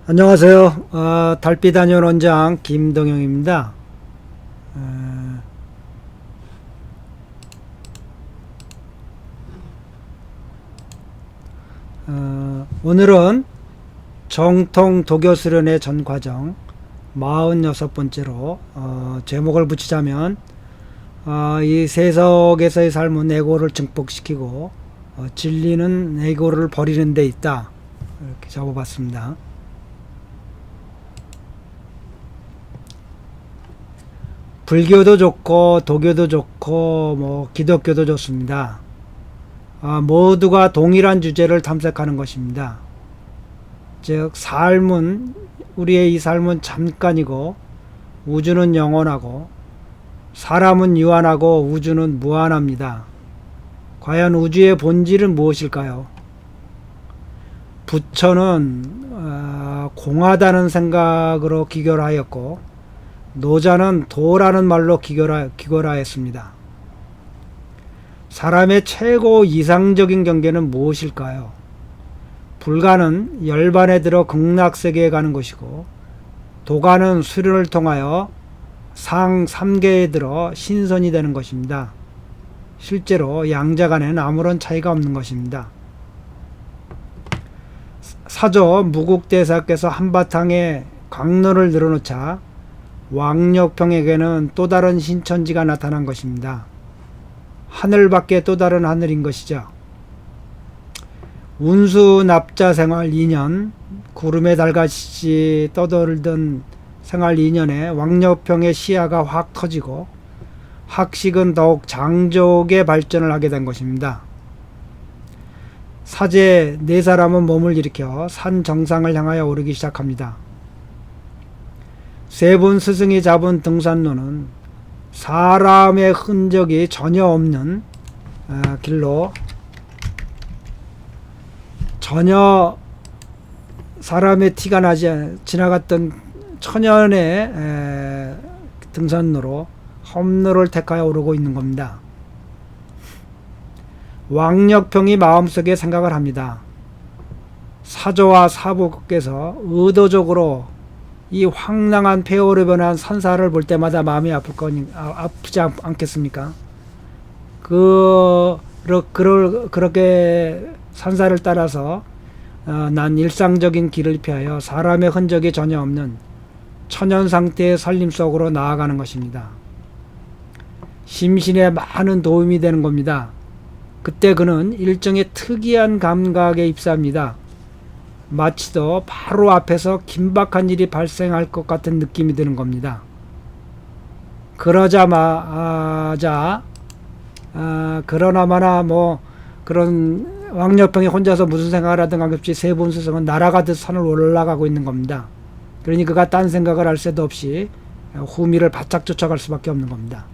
안녕하세요. 달빛 안녕 원장 김동영입니다. 어, 오늘은 정통 도교 수련의 전 과정 46번째로 제목을 붙이자면 이 세속에서의 삶은 에고를 증폭시키고 진리는 에고를 버리는 데 있다. 이렇게 적어봤습니다. 불교도 좋고 도교도 좋고 뭐 기독교도 좋습니다. 모두가 동일한 주제를 탐색하는 것입니다. 즉 우리의 이 삶은 잠깐이고 우주는 영원하고 사람은 유한하고 우주는 무한합니다. 과연 우주의 본질은 무엇일까요? 부처는 공하다는 생각으로 기결하였고 노자는 도라는 말로 기결하였습니다. 사람의 최고 이상적인 경계는 무엇일까요? 불가는 열반에 들어 극락세계에 가는 것이고 도가는 수련을 통하여 상 3계에 들어 신선이 되는 것입니다. 실제로 양자 간에는 아무런 차이가 없는 것입니다. 사조 무국대사께서 한바탕에 강론을 늘어놓자 왕력평에게는 또 다른 신천지가 나타난 것입니다. 하늘 밖에 또 다른 하늘인 것이죠. 운수 납자 생활 2년, 구름에 달같이 떠돌던 생활 2년에 왕력평의 시야가 확 터지고 학식은 더욱 장족의 발전을 하게 된 것입니다. 사제 네 사람은 몸을 일으켜 산 정상을 향하여 오르기 시작합니다. 세 분 스승이 잡은 등산로는 사람의 흔적이 전혀 없는 길로 전혀 사람의 티가 나지 지나갔던 천연의 등산로로 험로를 택하여 오르고 있는 겁니다. 왕력평이 마음속에 생각을 합니다. 사조와 사부께서 의도적으로 이 황량한 폐허로 변한 산사를 볼 때마다 마음이 아프지 않겠습니까? 그렇게 산사를 따라서 난 일상적인 길을 피하여 사람의 흔적이 전혀 없는 천연 상태의 살림 속으로 나아가는 것입니다. 심신에 많은 도움이 되는 겁니다. 그때 그는 일종의 특이한 감각에 입사합니다. 마치도 바로 앞에서 긴박한 일이 발생할 것 같은 느낌이 드는 겁니다. 그러나마나 뭐 그런 왕력평이 혼자서 무슨 생각을 하든 관계없이 세본 스승은 날아가듯 산을 올라가고 있는 겁니다. 그러니 그가 딴 생각을 할 새도 없이 후미를 바짝 쫓아갈 수밖에 없는 겁니다.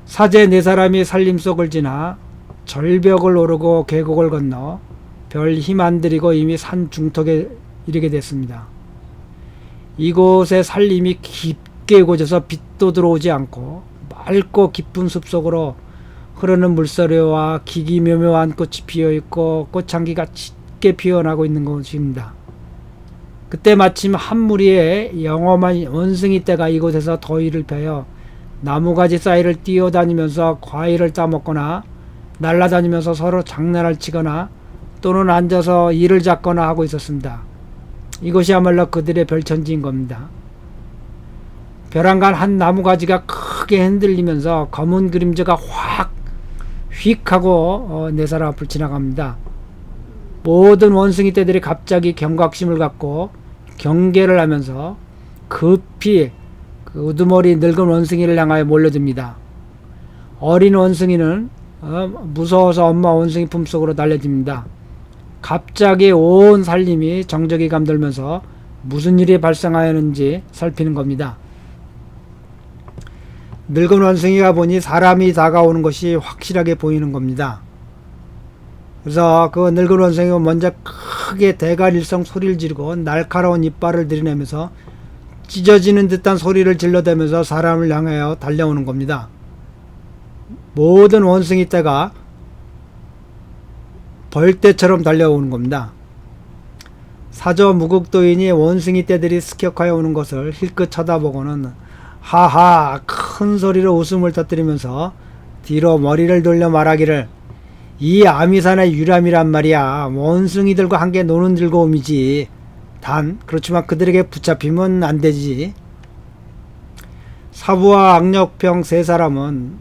사제 네 사람이 산림 속을 지나 절벽을 오르고 계곡을 건너 별 힘 안 들이고 이미 산 중턱에 이르게 됐습니다. 이곳의 산림이 깊게 고져서 빛도 들어오지 않고 맑고 깊은 숲속으로 흐르는 물소리와 기기묘묘한 꽃이 피어있고 꽃향기가 짙게 피어나고 있는 곳입니다. 그때 마침 한 무리의 영험한 원숭이 떼가 이곳에서 더위를 펴여 나무가지 사이를 뛰어다니면서 과일을 따먹거나 날아다니면서 서로 장난을 치거나 또는 앉아서 이를 잡거나 하고 있었습니다. 이것이야말로 그들의 별천지인 겁니다. 벼랑간 한 나무가지가 크게 흔들리면서 검은 그림자가 휙 하고 네 사람 앞을 지나갑니다. 모든 원숭이 떼들이 갑자기 경각심을 갖고 경계를 하면서 급히 그 우두머리 늙은 원숭이를 향하여 몰려듭니다. 어린 원숭이는 무서워서 엄마 원숭이 품속으로 달려듭니다. 갑자기 온 산림이 정적이 감돌면서 무슨 일이 발생하였는지 살피는 겁니다. 늙은 원숭이가 보니 사람이 다가오는 것이 확실하게 보이는 겁니다. 그래서 그 늙은 원숭이가 먼저 크게 대갈일성 소리를 지르고 날카로운 이빨을 들이내면서 찢어지는 듯한 소리를 질러대면서 사람을 향하여 달려오는 겁니다. 모든 원숭이 떼가 벌떼처럼 달려오는 겁니다. 사저 무국도인이 원숭이 떼들이 습격하여 오는 것을 힐끗 쳐다보고는 하하 큰 소리로 웃음을 터뜨리면서 뒤로 머리를 돌려 말하기를, 이 아미산의 유람이란 말이야 원숭이들과 함께 노는 즐거움이지. 단 그렇지만 그들에게 붙잡히면 안 되지. 사부와 악력병 세 사람은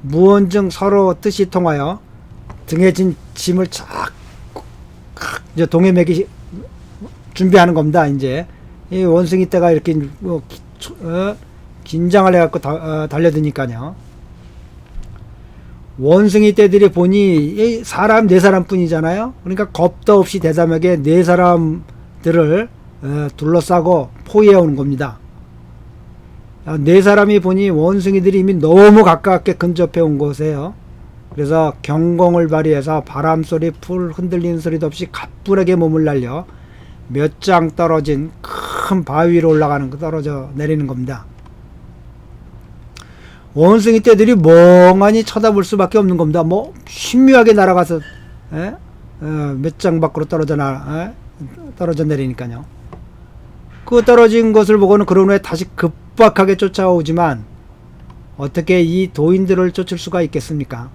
무언증 서로 뜻이 통하여 등에 진 짐을 착 이제 동해 매기 준비하는 겁니다. 이제 이 원숭이 떼가 이렇게 긴장을 해갖고 달려드니까요. 원숭이 떼들이 보니 사람 네 사람뿐이잖아요. 그러니까 겁도 없이 대담하게 네 사람들을 둘러싸고 포위해 오는 겁니다. 네 사람이 보니 원숭이들이 이미 너무 가깝게 근접해 온 곳이에요. 그래서 경공을 발휘해서 바람소리, 풀 흔들리는 소리도 없이 가뿐하게 몸을 날려 몇 장 떨어진 큰 바위 위로 떨어져 내리는 겁니다. 원숭이 떼들이 멍하니 쳐다볼 수밖에 없는 겁니다. 뭐 신묘하게 날아가서 몇 장 밖으로 떨어져 내리니까요. 그 떨어진 것을 보고는 그런 후에 다시 급박하게 쫓아오지만 어떻게 이 도인들을 쫓을 수가 있겠습니까?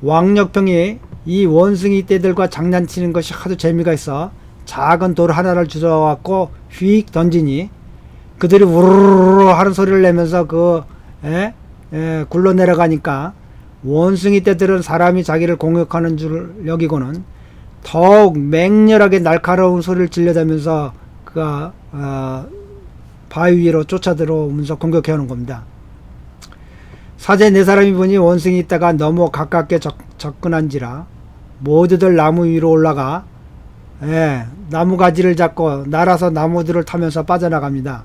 왕력평이 이 원숭이 떼들과 장난치는 것이 하도 재미가 있어 작은 돌 하나를 주워갖고 휙 던지니 그들이 우르르 하는 소리를 내면서 굴러 내려가니까 원숭이 떼들은 사람이 자기를 공격하는 줄 여기고는 더욱 맹렬하게 날카로운 소리를 질러대면서 바위 위로 쫓아 들어오면서 공격해오는 겁니다. 사제 네 사람이 보니 원숭이 떼가 너무 가깝게 접근한지라 모두들 나무 위로 올라가 나무 가지를 잡고 날아서 나무들을 타면서 빠져나갑니다.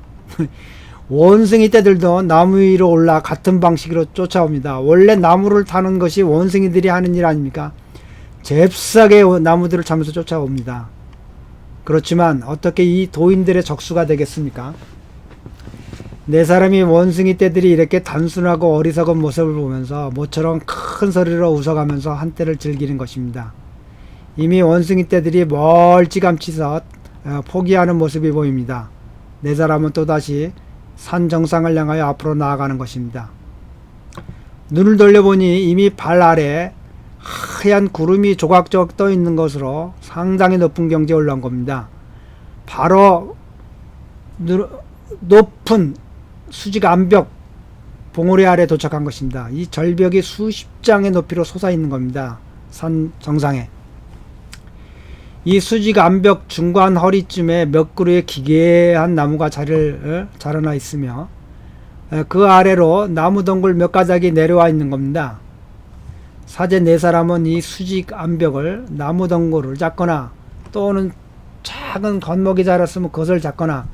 원숭이 떼들도 나무 위로 올라 같은 방식으로 쫓아옵니다. 원래 나무를 타는 것이 원숭이들이 하는 일 아닙니까? 잽싸게 나무들을 타면서 쫓아옵니다. 그렇지만 어떻게 이 도인들의 적수가 되겠습니까? 네 사람이 원숭이 떼들이 이렇게 단순하고 어리석은 모습을 보면서 모처럼 큰 소리로 웃어가면서 한때를 즐기는 것입니다. 이미 원숭이 떼들이 멀찌감치서 포기하는 모습이 보입니다. 네 사람은 또다시 산 정상을 향하여 앞으로 나아가는 것입니다. 눈을 돌려보니 이미 발 아래 하얀 구름이 조각조각 떠 있는 것으로 상당히 높은 경지에 올라온 겁니다. 바로 높은 수직 암벽 봉우리 아래 도착한 것입니다. 이 절벽이 수십 장의 높이로 솟아있는 겁니다. 산 정상에. 이 수직 암벽 중간 허리쯤에 몇 그루의 기괴한 나무가 자라나 있으며 그 아래로 나무 덩굴 몇 가닥이 내려와 있는 겁니다. 사제 네 사람은 이 수직 암벽을 나무 덩굴을 잡거나 또는 작은 건목이 자랐으면 그것을 잡거나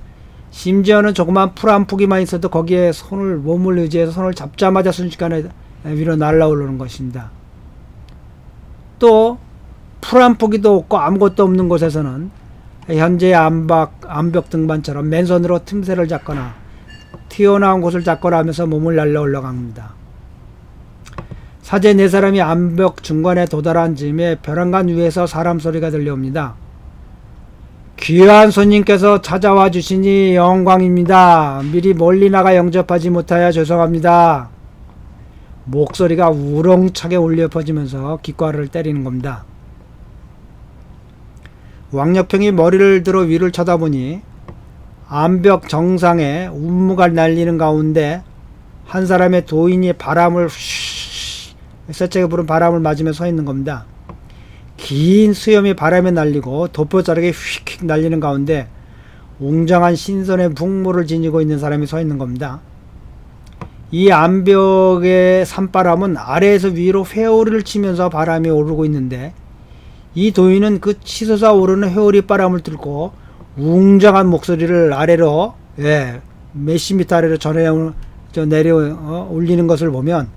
심지어는 조그만 풀 한 포기만 있어도 거기에 몸을 의지해서 손을 잡자마자 순식간에 위로 날아오르는 것입니다. 또 풀 한 포기도 없고 아무것도 없는 곳에서는 현재의 암벽 등반처럼 맨손으로 틈새를 잡거나 튀어나온 곳을 잡거나 하면서 몸을 날려 올라갑니다. 사제 네 사람이 암벽 중간에 도달한 즈음에 벼랑간 위에서 사람 소리가 들려옵니다. 귀한 손님께서 찾아와 주시니 영광입니다. 미리 멀리 나가 영접하지 못하여 죄송합니다. 목소리가 우렁차게 울려 퍼지면서 귓가를 때리는 겁니다. 왕력평이 머리를 들어 위를 쳐다보니 암벽 정상에 운무가 날리는 가운데 한 사람의 도인이 바람을 세차게 부른 바람을 맞으며 서 있는 겁니다. 긴 수염이 바람에 날리고 도포자락이 휙휙 날리는 가운데 웅장한 신선의 풍물을 지니고 있는 사람이 서 있는 겁니다. 이 암벽의 산바람은 아래에서 위로 회오리를 치면서 바람이 오르고 있는데 이 도인은 그 치솟아 오르는 회오리 바람을 뚫고 웅장한 목소리를 아래로 몇십 미터 아래로 내려 올리는 것을 보면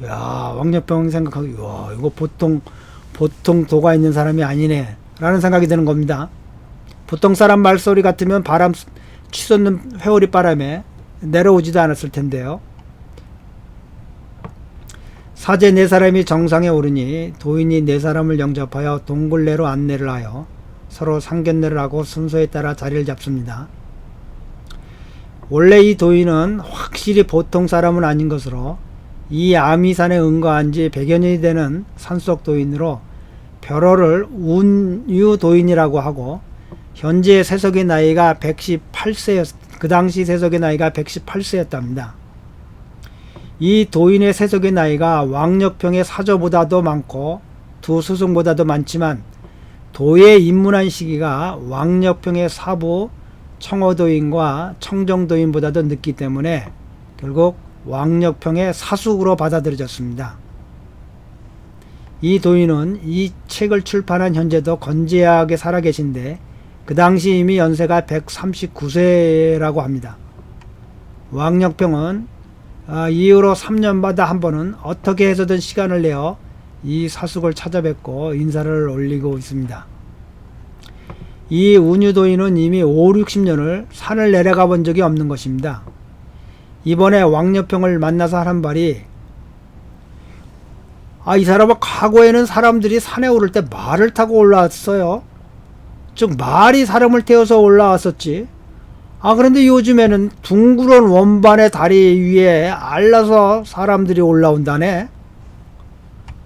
왕력병 생각하고 이거 보통 도가 있는 사람이 아니네 라는 생각이 드는 겁니다. 보통 사람 말소리 같으면 바람 치솟는 회오리 바람에 내려오지도 않았을 텐데요. 사제 네 사람이 정상에 오르니 도인이 네 사람을 영접하여 동굴내로 안내를 하여 서로 상견례를 하고 순서에 따라 자리를 잡습니다. 원래 이 도인은 확실히 보통 사람은 아닌 것으로 이 아미산에 응거한 지 100여 년이 되는 산속 도인으로 별호를 운유도인이라고 하고 현재 세속의 나이가 118세였, 그 당시 세속의 나이가 118세였답니다. 이 도인의 세속의 나이가 왕력평의 사조보다도 많고 두 스승보다도 많지만 도에 입문한 시기가 왕력평의 사부 청어도인과 청정도인보다도 늦기 때문에 결국 왕력평의 사숙으로 받아들여졌습니다. 이 도인은 이 책을 출판한 현재도 건재하게 살아계신데 그 당시 이미 연세가 139세라고 합니다. 왕력평은 이후로 3년마다 한 번은 어떻게 해서든 시간을 내어 이 사숙을 찾아뵙고 인사를 올리고 있습니다. 이 운유도인은 이미 5, 60년을 산을 내려가 본 적이 없는 것입니다. 이번에 왕력평을 만나서 하는 말이 이 사람은 과거에는 사람들이 산에 오를 때 말을 타고 올라왔어요. 즉 말이 사람을 태워서 올라왔었지. 그런데 요즘에는 둥그런 원반의 다리 위에 알라서 사람들이 올라온다네.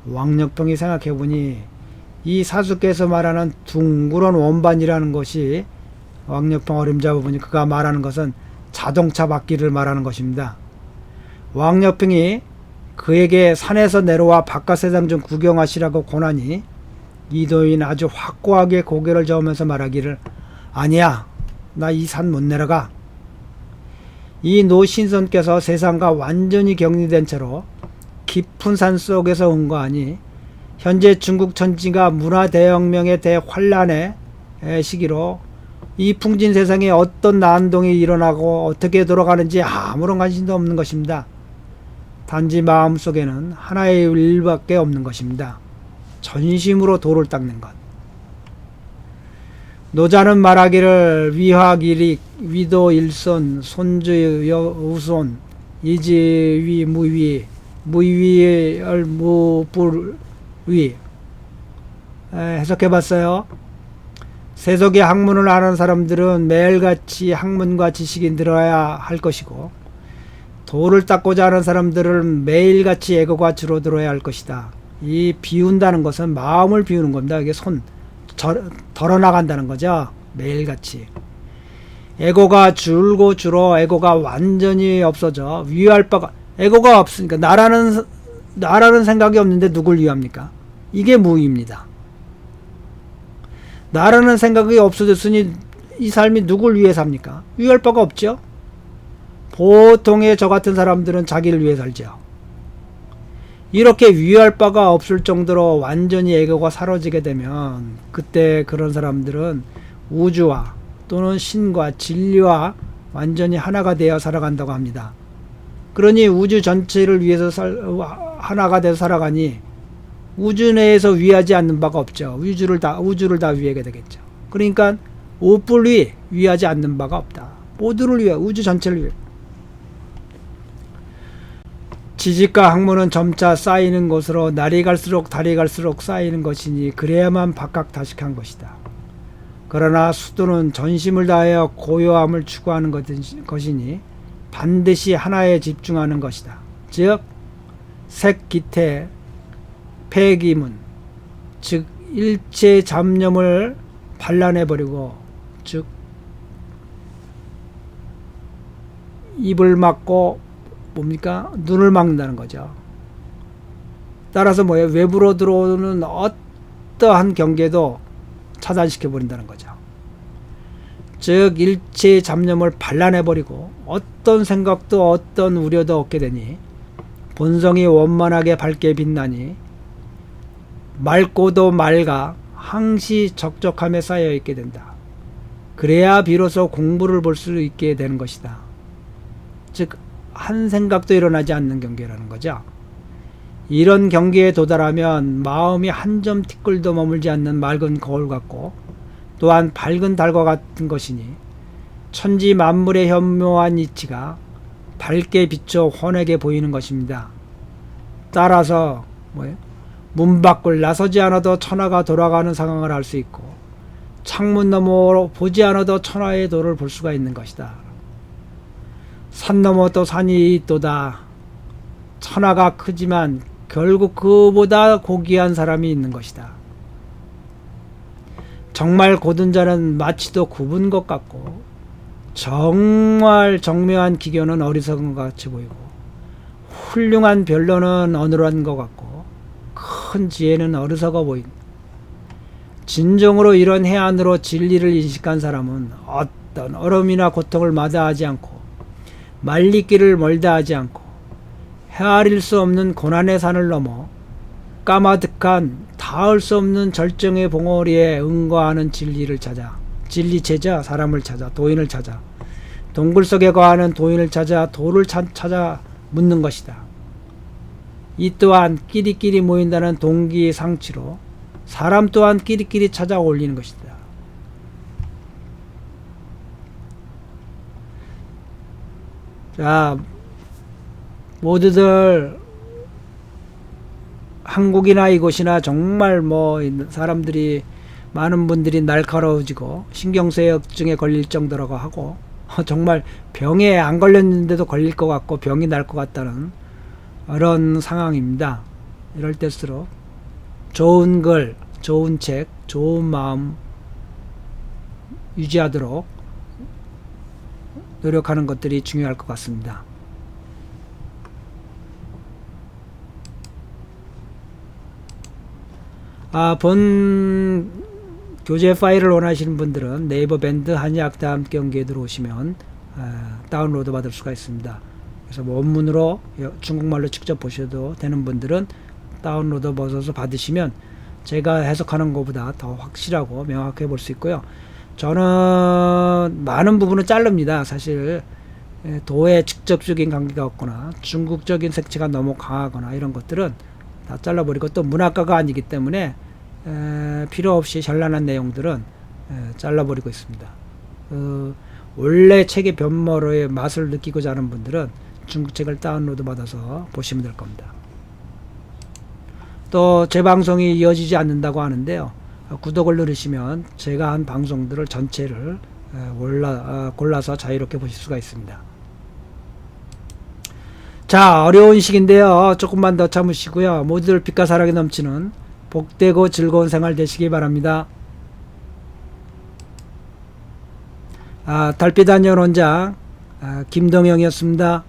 왕력평이 생각해보니 이 사수께서 말하는 둥그런 원반이라는 것이 왕력평 어림잡아보니 그가 말하는 것은 자동차 바퀴를 말하는 것입니다. 왕력평이 그에게 산에서 내려와 바깥 세상 좀 구경하시라고 권하니 이 도인은 아주 확고하게 고개를 저으면서 말하기를 아니야, 나 이 산 못 내려가. 이 노신선께서 세상과 완전히 격리된 채로 깊은 산 속에서 응거하니 현재 중국 천지가 문화대혁명의 대환란의 시기로 이 풍진 세상에 어떤 난동이 일어나고 어떻게 돌아가는지 아무런 관심도 없는 것입니다. 단지 마음속에는 하나의 일밖에 없는 것입니다. 전심으로 도를 닦는 것. 노자는 말하기를 위화기릭 위도일손 손주여우손 이지위 무위 무위얼 무불위 해석해봤어요. 세속의 학문을 아는 사람들은 매일같이 학문과 지식이 늘어야 할 것이고 도를 닦고자 하는 사람들은 매일같이 애고가 줄어들어야 할 것이다. 이 비운다는 것은 마음을 비우는 겁니다. 이게 덜어나간다는 거죠. 매일같이. 애고가 줄고 줄어 애고가 완전히 없어져 위할 바가, 애고가 없으니까 나라는 생각이 없는데 누굴 위합니까? 이게 무위입니다. 나라는 생각이 없어졌으니 이 삶이 누굴 위해 삽니까? 위할 바가 없죠. 보통의 저 같은 사람들은 자기를 위해 살죠. 이렇게 위할 바가 없을 정도로 완전히 애고가 사라지게 되면 그때 그런 사람들은 우주와 또는 신과 진리와 완전히 하나가 되어 살아간다고 합니다. 그러니 우주 전체를 위해서 하나가 되어 살아가니 우주 내에서 위하지 않는 바가 없죠. 우주를 다 위하게 되겠죠. 그러니까 오뿔위 위하지 않는 바가 없다. 모두를 위해 우주 전체를 위해. 지식과 학문은 점차 쌓이는 것으로 날이 갈수록 달이 갈수록 쌓이는 것이니 그래야만 박학다식한 것이다. 그러나 수도는 전심을 다하여 고요함을 추구하는 것이니 반드시 하나에 집중하는 것이다. 즉 색기태 폐기문, 즉 일체 잡념을 반란해버리고, 즉 입을 막고 뭡니까? 눈을 막는다는 거죠. 따라서 뭐예요? 외부로 들어오는 어떠한 경계도 차단시켜버린다는 거죠. 즉 일체 잡념을 반란해버리고 어떤 생각도 어떤 우려도 없게 되니 본성이 원만하게 밝게 빛나니 맑고도 맑아 항시 적적함에 쌓여있게 된다. 그래야 비로소 공부를 볼 수 있게 되는 것이다. 즉 한 생각도 일어나지 않는 경계라는 거죠. 이런 경계에 도달하면 마음이 한 점 티끌도 머물지 않는 맑은 거울 같고 또한 밝은 달과 같은 것이니 천지 만물의 현묘한 이치가 밝게 비춰 환하게 보이는 것입니다. 따라서 문 밖을 나서지 않아도 천하가 돌아가는 상황을 알 수 있고 창문 너머로 보지 않아도 천하의 도를 볼 수가 있는 것이다. 산 너머 또 산이 있도다. 천하가 크지만 결국 그보다 고귀한 사람이 있는 것이다. 정말 고든 자는 마치도 굽은 것 같고 정말 정묘한 기교는 어리석은 것 같이 보이고 훌륭한 변론은 어눌한 것 같고 큰 지혜는 어리석어 보인다. 진정으로 이런 해안으로 진리를 인식한 사람은 어떤 어려움이나 고통을 마다하지 않고 말리길을 멀다 하지 않고 헤아릴 수 없는 고난의 산을 넘어 까마득한 닿을 수 없는 절정의 봉우리에 응거하는 진리를 찾아 진리체자 사람을 찾아 도인을 찾아 동굴 속에 거하는 도인을 찾아 도를 찾아 묻는 것이다. 이 또한 끼리끼리 모인다는 동기상치로 사람 또한 끼리끼리 찾아 올리는 것이다. 자, 모두들 한국이나 이곳이나 정말 뭐 사람들이 많은 분들이 날카로워지고 신경쇠약증에 걸릴 정도라고 하고 정말 병에 안 걸렸는데도 걸릴 것 같고 병이 날 것 같다는 그런 상황입니다. 이럴 때일수록 좋은 글, 좋은 책, 좋은 마음 유지하도록 노력하는 것들이 중요할 것 같습니다. 본 교재 파일을 원하시는 분들은 네이버 밴드 한의학다 함께 연계에 들어오시면 다운로드 받을 수가 있습니다. 그래서 원문으로 중국말로 직접 보셔도 되는 분들은 다운로드 받으시면 제가 해석하는 것보다 더 확실하고 명확해 볼 수 있고요. 저는 많은 부분은 자릅니다. 사실 도에 직접적인 관계가 없거나 중국적인 색채가 너무 강하거나 이런 것들은 다 잘라버리고 또 문학가가 아니기 때문에 필요 없이 현란한 내용들은 잘라버리고 있습니다. 원래 책의 변모로의 맛을 느끼고자 하는 분들은 중국 책을 다운로드 받아서 보시면 될 겁니다. 또 제 방송이 이어지지 않는다고 하는데요. 구독을 누르시면 제가 한 방송들을 전체를 골라서 자유롭게 보실 수가 있습니다. 자, 어려운 시기인데요. 조금만 더 참으시고요. 모두들 빛과 사랑이 넘치는 복되고 즐거운 생활 되시기 바랍니다. 달빛 안녕 원장 김동영이었습니다.